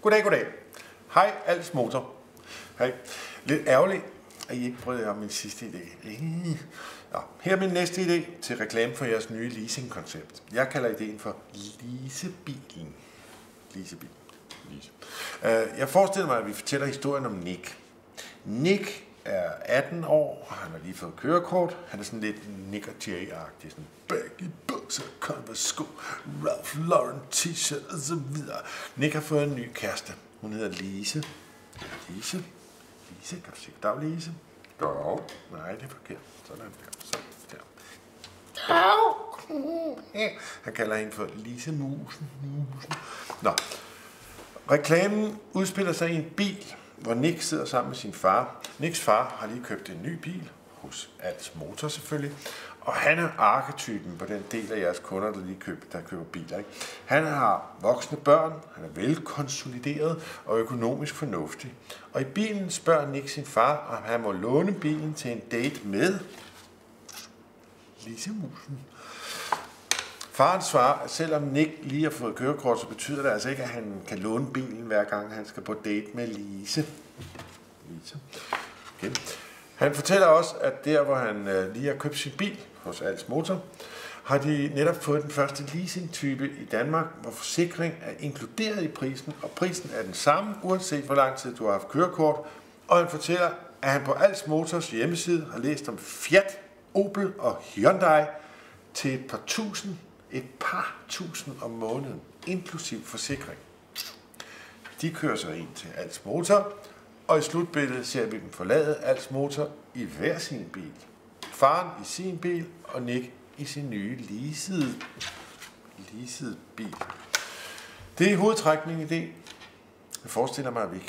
Goddag, goddag. Hej, Als Motor. Hej. Lidt ærgerligt, at I ikke prøvede om min sidste idé. Ja, her er min næste idé til reklame for jeres nye leasingkoncept. Jeg kalder ideen for leasebilen. Leasebilen. Lease. Jeg forestiller mig, at vi fortæller historien om Nick. Nick er 18 år, og han har lige fået kørekort. Han er sådan lidt Nick og Jay-agtig. Sådan baggy bukser, Converse sko, Ralph Lauren t-shirt og så videre. Nick har fået en ny kæreste. Hun hedder Lise. Lise? Lise? Kan du sige dag, Lise? Dag. Nej, det er forkert. Sådan der. Sådan der. Dag. Han kalder hende for Lise Musen. Nå. Reklamen udspiller sig i en bil, hvor Nick sidder sammen med sin far. Nicks far har lige købt en ny bil, hos Als Motor selvfølgelig, og han er arketypen på den del af jeres kunder, der køber biler. Ikke? Han har voksne børn, han er velkonsolideret og økonomisk fornuftig. Og i bilen spørger Nick sin far, om han må låne bilen til en date med Lise Musen. Faren svarer, at selvom Nick lige har fået kørekort, så betyder det altså ikke, at han kan låne bilen, hver gang han skal på date med Lise. Okay. Han fortæller også, at der, hvor han lige har købt sin bil hos Als Motor, har de netop fået den første leasing-type i Danmark, hvor forsikring er inkluderet i prisen, og prisen er den samme, uanset hvor lang tid du har haft kørekort. Og han fortæller, at han på Als Motors hjemmeside har læst om Fiat, Opel og Hyundai til et par tusind om måneden, inklusiv forsikring. De kører så ind til Als Motor, og i slutbilledet ser vi dem forlade Als Motor i hver sin bil. Faren i sin bil, og Nick i sin nye leasede bil. Det er hovedtrækning i det. Jeg forestiller mig, at vi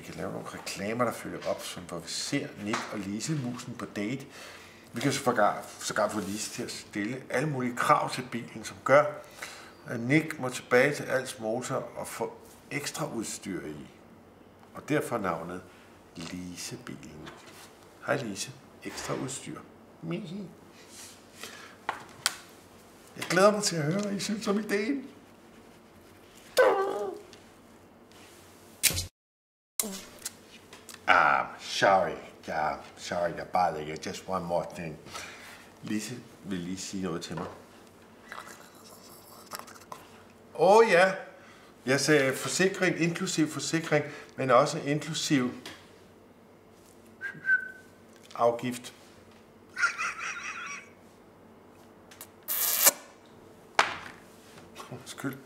kan lave nogle reklamer, der følger op, hvor vi ser Nick og Lise Musen på date. Vi kan sågar få Lise til at stille alle mulige krav til bilen, som gør, at Nick må tilbage til Als Motor og få ekstra udstyr i. Og derfor navnet Lisebilen. Hej Lise, ekstra udstyr. Jeg glæder mig til at høre, hvad I synes om ideen. Sorry, jeg bare just one more thing. Lise vil lige sige noget til mig. Ja. Jeg sagde forsikring, inklusiv forsikring, men også inklusiv afgift. Undskyld.